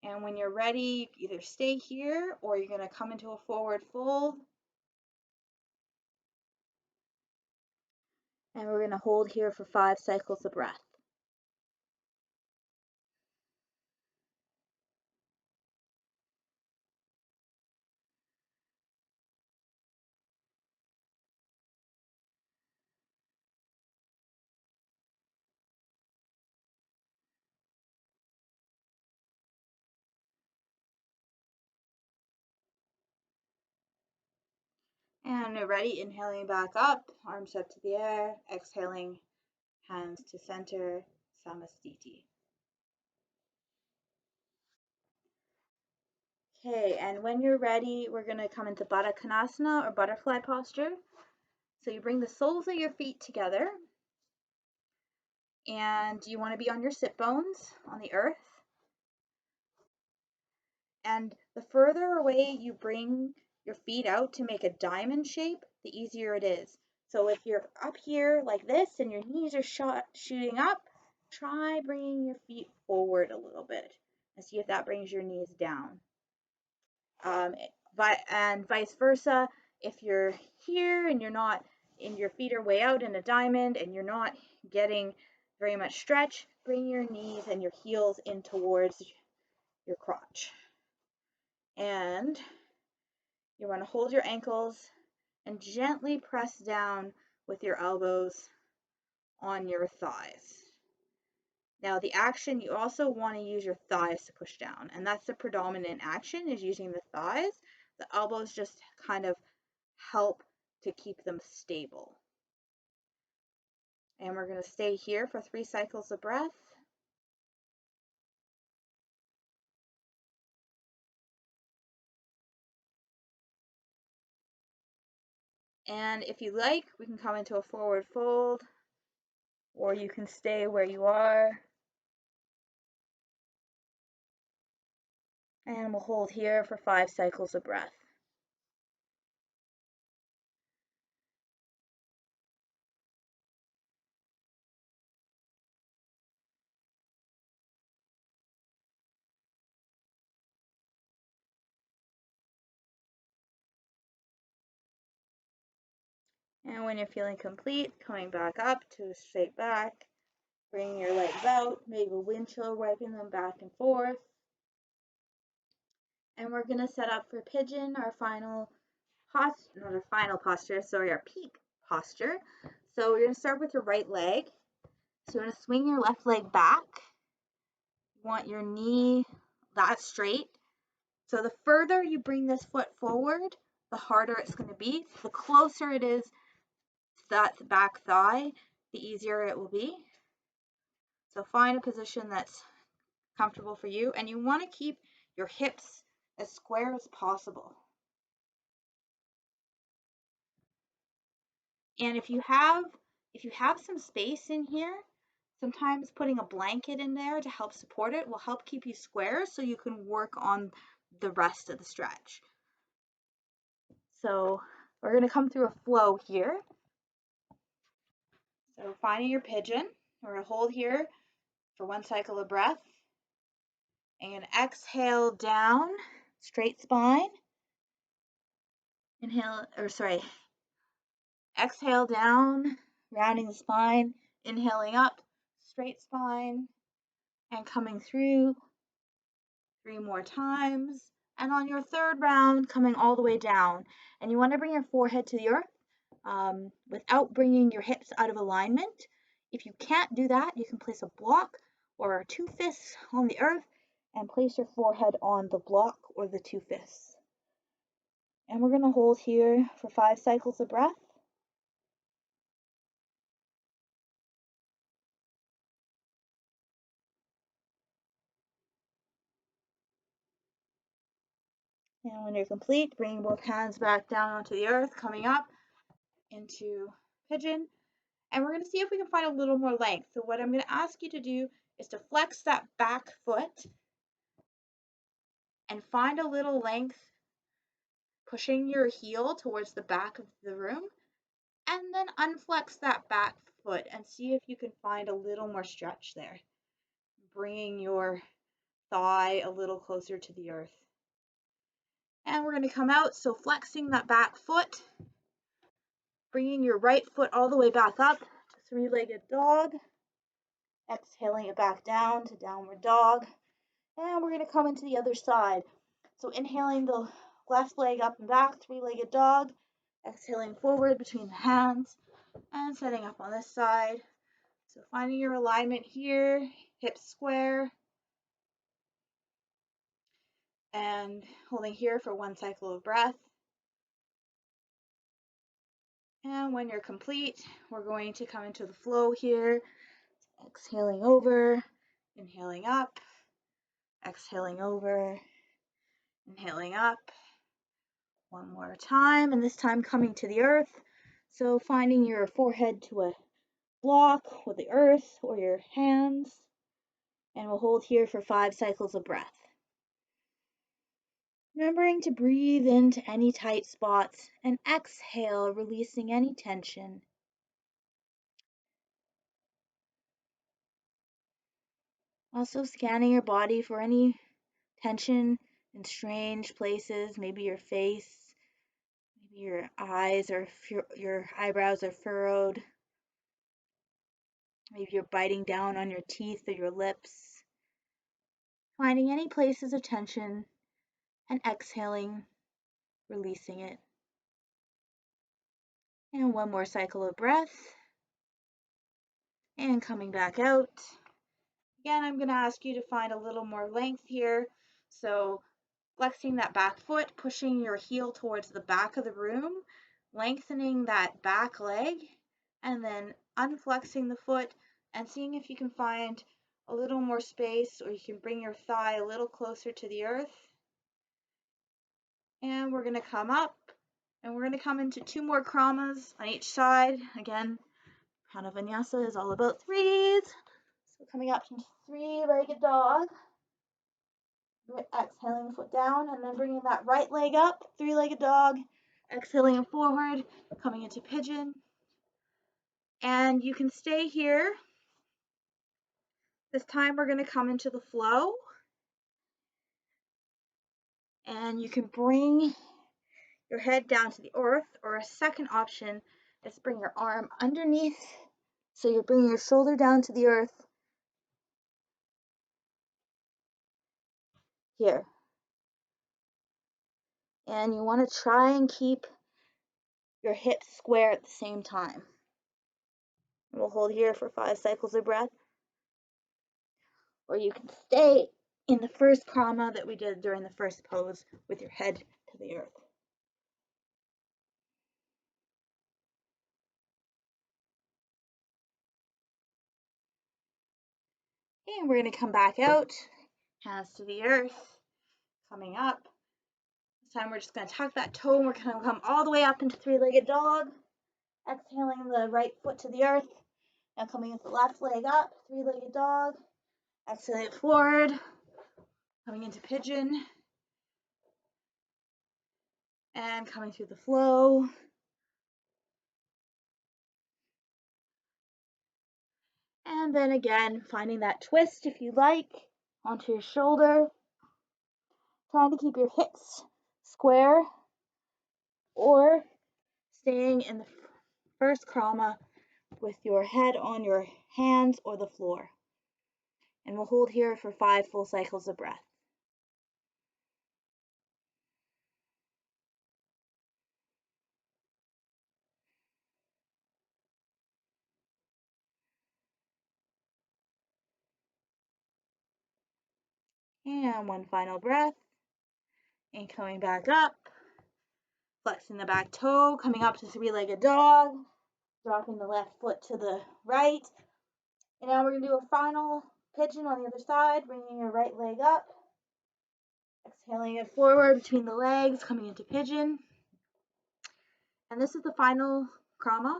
and when you're ready, you either stay here or you're going to come into a forward fold. And we're going to hold here for 5 cycles of breath. And we're ready, inhaling back up, arms up to the air, exhaling, hands to center, Samastiti. Okay, and when you're ready, we're going to come into Baddha Konasana or butterfly posture. So you bring the soles of your feet together, and you want to be on your sit bones on the earth. And the further away you bring your feet out to make a diamond shape, the easier it is. So if you're up here like this and your knees are shooting up, try bringing your feet forward a little bit and see if that brings your knees down. And vice versa, if you're here and your feet are way out in a diamond and you're not getting very much stretch, bring your knees and your heels in towards your crotch. And you want to hold your ankles and gently press down with your elbows on your thighs. Now the action, you also want to use your thighs to push down, and that's the predominant action, is using the thighs. The elbows just kind of help to keep them stable. And we're going to stay here for 3 cycles of breath. And if you like, we can come into a forward fold, or you can stay where you are. And we'll hold here for 5 cycles of breath. And when you're feeling complete, coming back up to a straight back, bringing your legs out, maybe a wind chill, wiping them back and forth. And we're going to set up for pigeon, our peak posture. So we're going to start with your right leg. So you want to swing your left leg back. You want your knee that straight. So the further you bring this foot forward, the harder it's going to be. The closer it is to that back thigh, the easier it will be. So find a position that's comfortable for you, and you want to keep your hips as square as possible. And if you have some space in here, sometimes putting a blanket in there to help support it will help keep you square so you can work on the rest of the stretch. So we're going to come through a flow here. So finding your pigeon, we're going to hold here for 1 cycle of breath. And exhale down, straight spine. Exhale down, rounding the spine, inhaling up, straight spine, and coming through 3 more times. And on your third round, coming all the way down. And you want to bring your forehead to the earth without bringing your hips out of alignment. If you can't do that, you can place a block or 2 fists on the earth and place your forehead on the block or the 2 fists. And we're going to hold here for 5 cycles of breath. And when you're complete, bring both hands back down onto the earth, coming up into pigeon. And we're going to see if we can find a little more length. So what I'm going to ask you to do is to flex that back foot and find a little length. pushing your heel towards the back of the room, and then unflex that back foot and see if you can find a little more stretch there, bringing your thigh a little closer to the earth. And we're going to come out, so flexing that back foot, bringing your right foot all the way back up to three-legged dog, exhaling it back down to downward dog, and we're going to come into the other side. So inhaling the left leg up and back, three-legged dog, exhaling forward between the hands, and setting up on this side. So finding your alignment here, hips square, and holding here for 1 cycle of breath. And when you're complete, we're going to come into the flow here, exhaling over, inhaling up, exhaling over, inhaling up. One more time, and this time coming to the earth. So finding your forehead to a block with the earth or your hands, and we'll hold here for 5 cycles of breath. Remembering to breathe into any tight spots and exhale, releasing any tension. Also scanning your body for any tension in strange places, maybe your face, maybe your eyes or your eyebrows are furrowed. Maybe you're biting down on your teeth or your lips. Finding any places of tension and exhaling, releasing it. And 1 more cycle of breath. And coming back out. Again, I'm going to ask you to find a little more length here. So flexing that back foot, pushing your heel towards the back of the room, lengthening that back leg, and then unflexing the foot and seeing if you can find a little more space, or you can bring your thigh a little closer to the earth. And we're going to come up, and we're going to come into 2 more kramas on each side. Again, Prana Vinyasa is all about threes. So coming up into three-legged dog. Exhaling the foot down, and then bringing that right leg up, three-legged dog, exhaling forward, coming into pigeon. And you can stay here. This time we're going to come into the flow. And you can bring your head down to the earth, or a second option is bring your arm underneath. So you're bringing your shoulder down to the earth here. And you want to try and keep your hips square at the same time. We'll hold here for 5 cycles of breath. Or you can stay in the first krama that we did during the first pose with your head to the earth. And we're going to come back out, hands to the earth, coming up. This time we're just going to tuck that toe, and we're going to come all the way up into three-legged dog, exhaling the right foot to the earth. Now coming with the left leg up, three-legged dog, exhaling it forward, coming into pigeon, and coming through the flow. And then again, finding that twist if you like, onto your shoulder. Trying to keep your hips square, or staying in the first krama with your head on your hands or the floor. And we'll hold here for 5 full cycles of breath. And 1 final breath. And coming back up, flexing the back toe, coming up to three-legged dog, dropping the left foot to the right. And now we're going to do a final pigeon on the other side, bringing your right leg up, exhaling it forward between the legs, coming into pigeon. And this is the final krama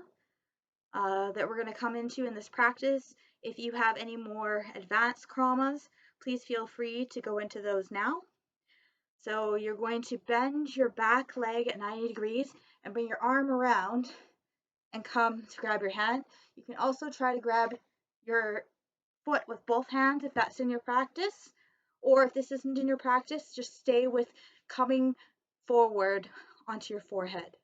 that we're going to come into in this practice. If you have any more advanced kramas, please feel free to go into those now. So you're going to bend your back leg at 90 degrees and bring your arm around and come to grab your hand. You can also try to grab your foot with both hands if that's in your practice, or if this isn't in your practice, just stay with coming forward onto your forehead.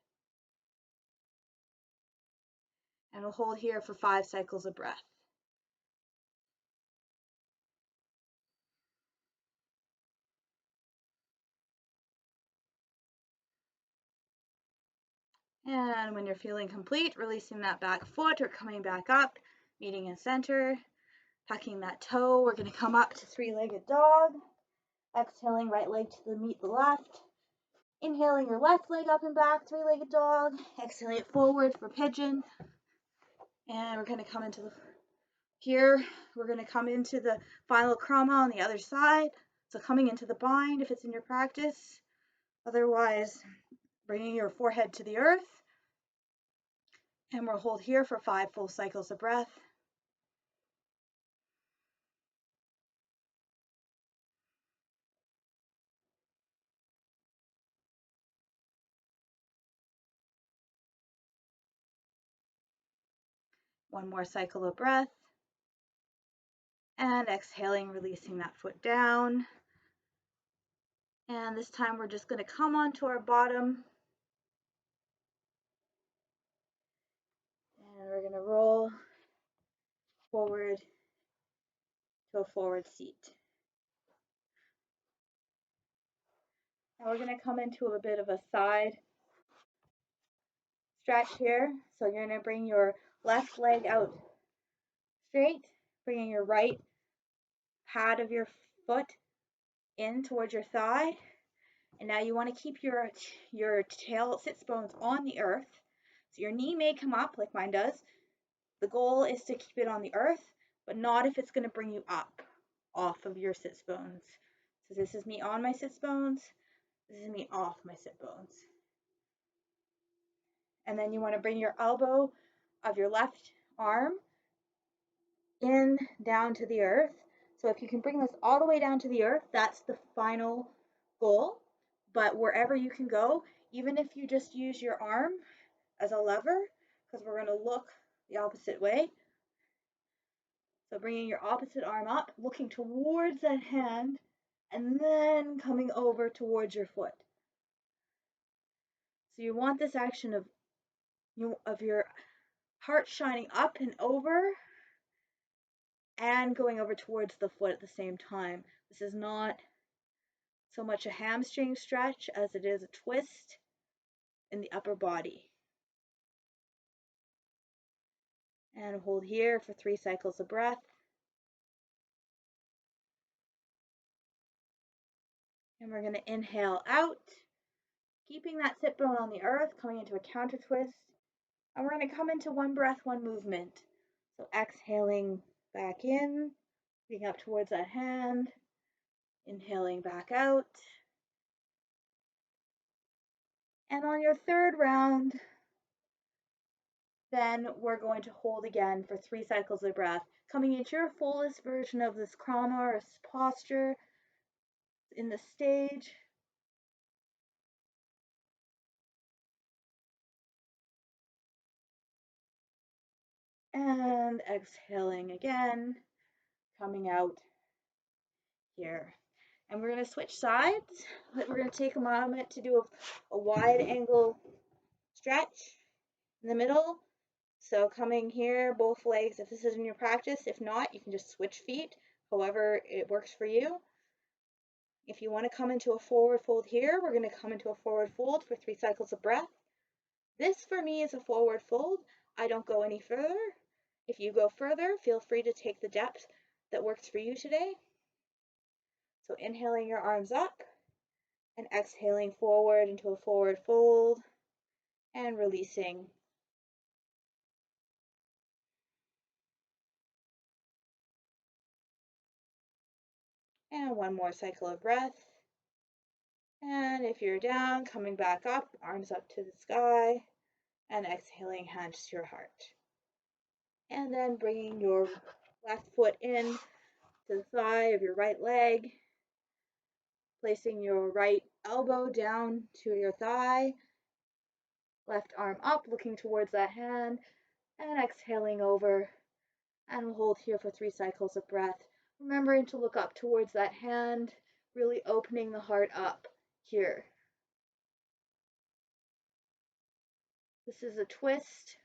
And we'll hold here for 5 cycles of breath. And when you're feeling complete, releasing that back foot or coming back up, meeting in center, tucking that toe. We're going to come up to 3-legged dog. Exhaling, right leg to meet the left. Inhaling your left leg up and back, 3-legged dog. Exhaling it forward for pigeon. And we're going to come into the here. We're going to come into the final krama on the other side. So coming into the bind if it's in your practice. Otherwise, bringing your forehead to the earth. And we'll hold here for 5 full cycles of breath. One more cycle of breath. And exhaling, releasing that foot down. And this time we're just going to come onto our bottom. And we're going to roll forward to a forward seat. Now we're going to come into a bit of a side stretch here. So you're going to bring your left leg out straight, bringing your right pad of your foot in towards your thigh. And now you want to keep your tail sits bones on the earth. So your knee may come up like mine does. The goal is to keep it on the earth, but not if it's going to bring you up off of your sits bones. So this is me on my sits bones. This is me off my sit bones. And then you want to bring your elbow of your left arm in down to the earth. So if you can bring this all the way down to the earth, that's the final goal. But wherever you can go, even if you just use your arm as a lever, because we're going to look the opposite way. So bringing your opposite arm up, looking towards that hand, and then coming over towards your foot. So you want this action of your heart shining up and over and going over towards the foot at the same time. This is not so much a hamstring stretch as it is a twist in the upper body. And hold here for 3 cycles of breath. And we're going to inhale out, keeping that sit bone on the earth, coming into a counter twist. And we're going to come into 1 breath, 1 movement. So exhaling back in, looking up towards that hand, inhaling back out. And on your 3rd round, then we're going to hold again for 3 cycles of breath, coming into your fullest version of this krama or posture in the stage. And exhaling again, coming out here. And we're going to switch sides. We're going to take a moment to do a wide angle stretch in the middle. So coming here, both legs, if this is in your practice. If not, you can just switch feet, however it works for you. If you want to come into a forward fold here, we're going to come into a forward fold for 3 cycles of breath. This for me is a forward fold. I don't go any further. If you go further, feel free to take the depth that works for you today. So inhaling your arms up and exhaling forward into a forward fold and releasing. And 1 more cycle of breath. And if you're down, coming back up, arms up to the sky, and exhaling, hands to your heart. And then bringing your left foot in to the thigh of your right leg, placing your right elbow down to your thigh, left arm up, looking towards that hand, and exhaling over. And we'll hold here for 3 cycles of breath, remembering to look up towards that hand, really opening the heart up here. This is a twist.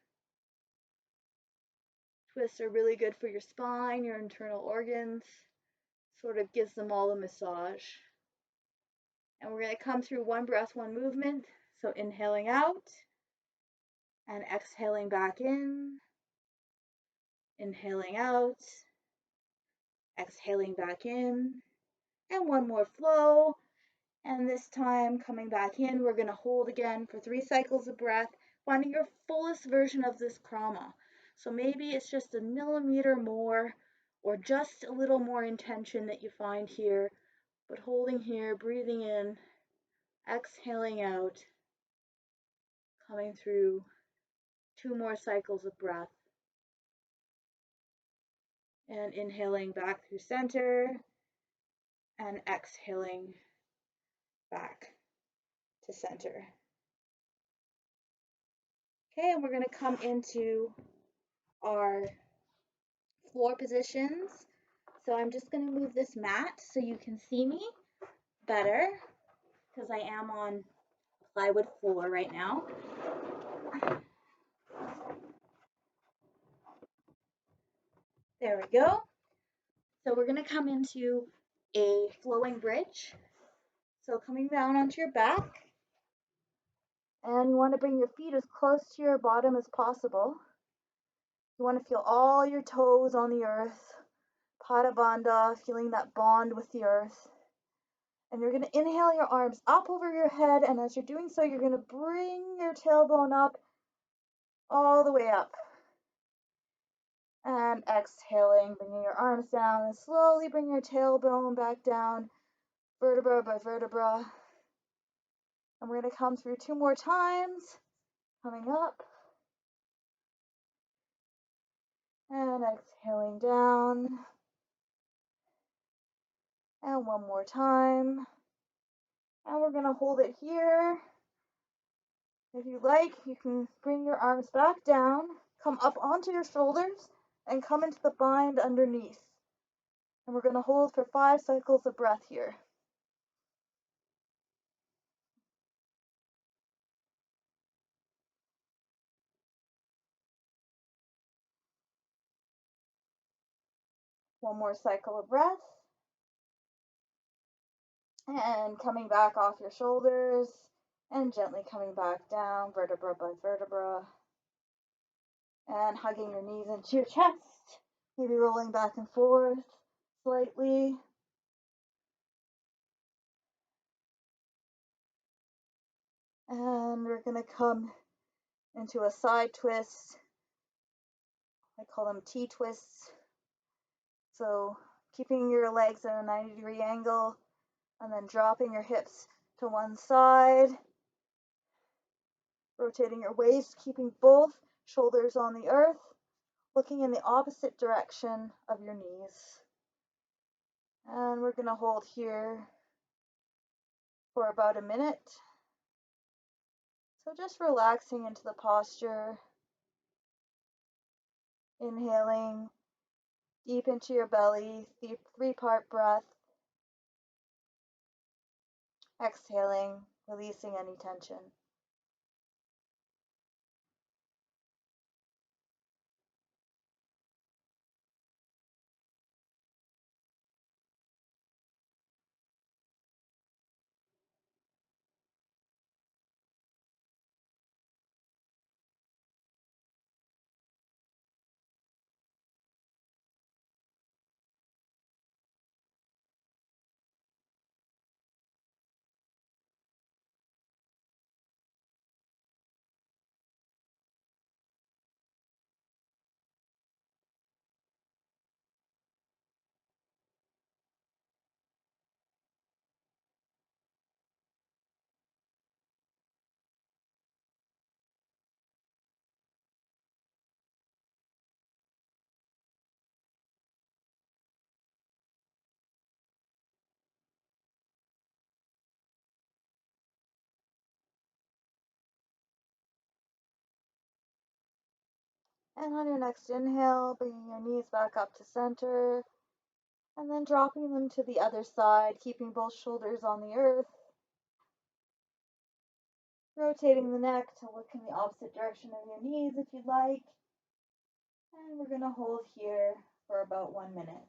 Twists are really good for your spine, your internal organs, sort of gives them all a massage. And we're going to come through one breath, one movement. So inhaling out and exhaling back in, inhaling out, exhaling back in, and one more flow. And this time coming back in, we're going to hold again for 3 cycles of breath, finding your fullest version of this krama. So maybe it's just a millimeter more or just a little more intention that you find here, but holding here, breathing in, exhaling out, coming through 2 more cycles of breath. And inhaling back through center and exhaling back to center. Okay, and we're going to come into our floor positions. So I'm just going to move this mat so you can see me better because I am on plywood floor right now. There we go. So we're going to come into a flowing bridge. So coming down onto your back, and you want to bring your feet as close to your bottom as possible. You want to feel all your toes on the earth, Pada Bandha, feeling that bond with the earth. And you're going to inhale your arms up over your head, and as you're doing so, you're going to bring your tailbone up all the way up. And exhaling, bringing your arms down, and slowly bring your tailbone back down, vertebra by vertebra. And we're going to come through 2 more times, coming up, and exhaling down. And 1 more time. And we're going to hold it here. If you like, you can bring your arms back down, come up onto your shoulders, and come into the bind underneath. And we're going to hold for 5 cycles of breath here. One more cycle of breath. And coming back off your shoulders and gently coming back down, vertebra by vertebra. And hugging your knees into your chest, maybe rolling back and forth slightly. And we're going to come into a side twist. I call them T-twists. So keeping your legs at a 90-degree angle and then dropping your hips to one side. Rotating your waist, keeping both shoulders on the earth, looking in the opposite direction of your knees. And we're going to hold here for about a minute. So just relaxing into the posture, inhaling deep into your belly, 3-part breath, exhaling, releasing any tension. And on your next inhale, bringing your knees back up to center, and then dropping them to the other side, keeping both shoulders on the earth. Rotating the neck to look in the opposite direction of your knees if you'd like. And we're going to hold here for about 1 minute.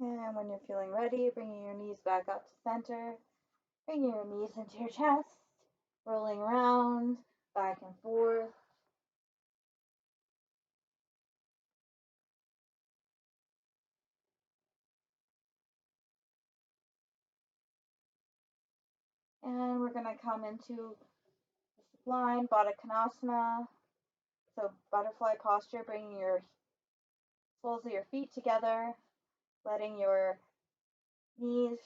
And when you're feeling ready, bringing your knees back up to center, bringing your knees into your chest, rolling around, back and forth. And we're going to come into the sublime Baddha Konasana. So butterfly posture, bringing your soles of your feet together, letting your knees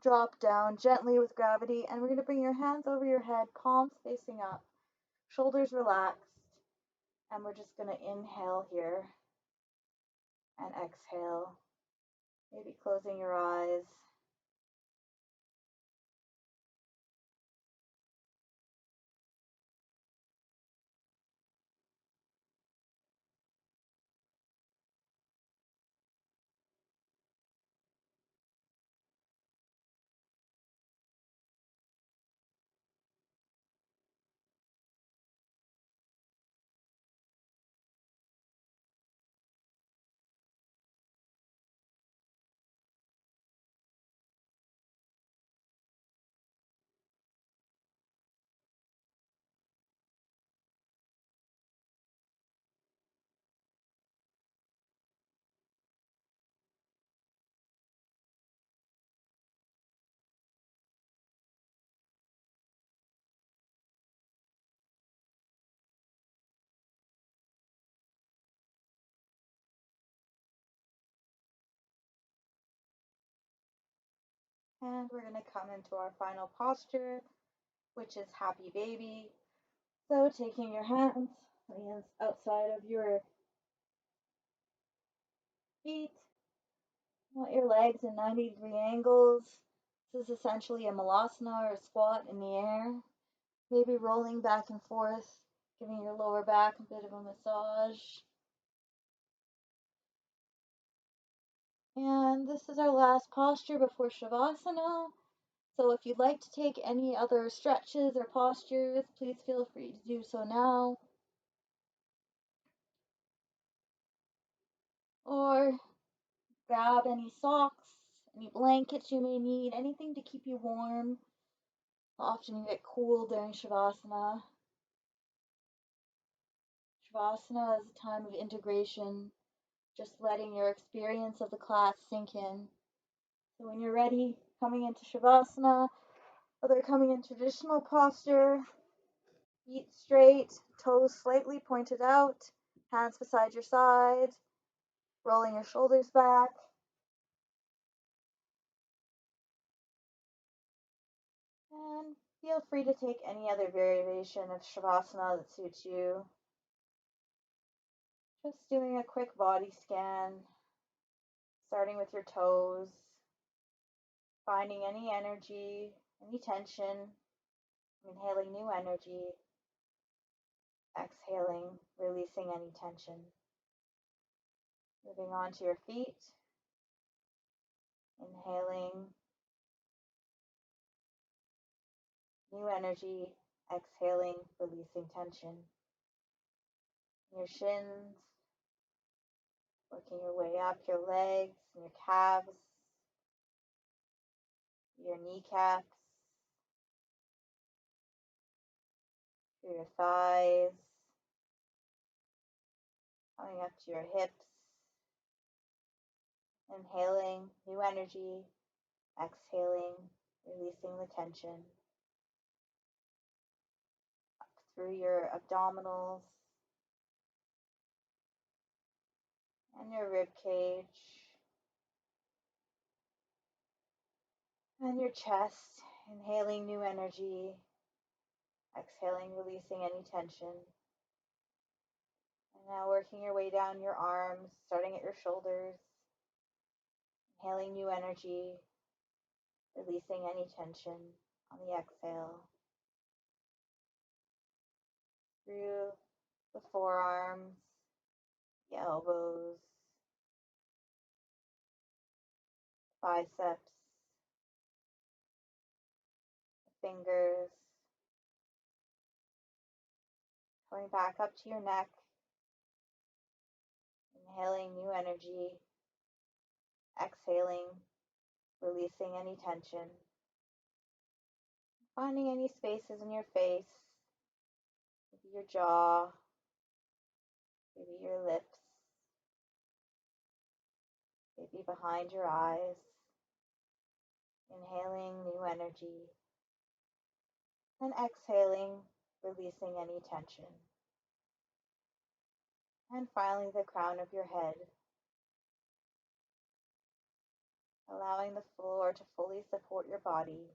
drop down gently with gravity. And we're going to bring your hands over your head, palms facing up, shoulders relaxed. And we're just going to inhale here and exhale, maybe closing your eyes. And we're going to come into our final posture, which is happy baby. So taking your hands outside of your feet, want your legs in 90-degree angles. This is essentially a malasana or a squat in the air. Maybe rolling back and forth, giving your lower back a bit of a massage. And this is our last posture before Shavasana. So if you'd like to take any other stretches or postures, please feel free to do so now. Or grab any socks, any blankets you may need, anything to keep you warm. Often you get cool during Shavasana. Shavasana is a time of integration, just letting your experience of the class sink in. So when you're ready, coming into Shavasana, whether coming in traditional posture, feet straight, toes slightly pointed out, hands beside your side, rolling your shoulders back. And feel free to take any other variation of Shavasana that suits you. Just doing a quick body scan, starting with your toes, finding any energy, any tension, inhaling new energy, Exhaling, releasing any tension. Moving on to your feet. Inhaling new energy. Exhaling, releasing tension. Your shins, working your way up your legs and your calves, your kneecaps, through your thighs, coming up to your hips. Inhaling new energy, exhaling, releasing the tension. Up through your abdominals and your rib cage and your chest. Inhaling new energy, exhaling, releasing any tension. And now working your way down your arms, starting at your shoulders. Inhaling new energy, releasing any tension on the exhale. Through the forearms, the elbows, biceps, the fingers, coming back up to your neck. Inhaling new energy, exhaling, releasing any tension. Finding any spaces in your face, maybe your jaw, maybe your lips, maybe behind your eyes. Inhaling new energy and exhaling, releasing any tension. And finally, the crown of your head, allowing the floor to fully support your body.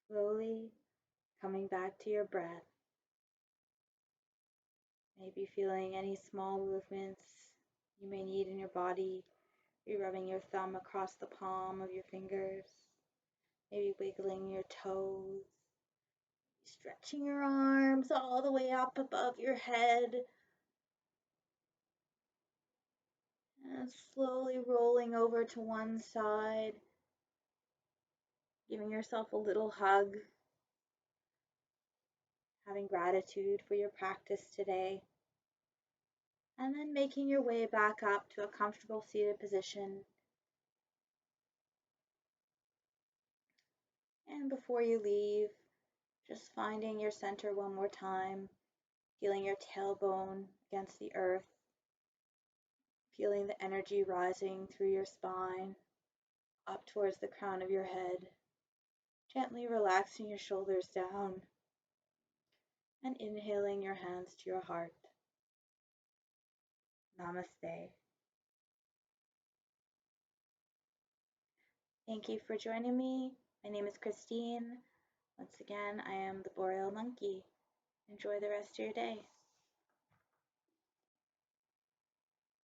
Slowly coming back to your breath. Maybe feeling any small movements you may need in your body. Maybe rubbing your thumb across the palm of your fingers. Maybe wiggling your toes. Stretching your arms all the way up above your head. And slowly rolling over to one side. Giving yourself a little hug. Having gratitude for your practice today. And then making your way back up to a comfortable seated position. And before you leave, just finding your center one more time, feeling your tailbone against the earth, feeling the energy rising through your spine, up towards the crown of your head, gently relaxing your shoulders down, and inhaling your hands to your heart. Namaste. Thank you for joining me. My name is Christine. Once again, I am the Boreal Monkey. Enjoy the rest of your day.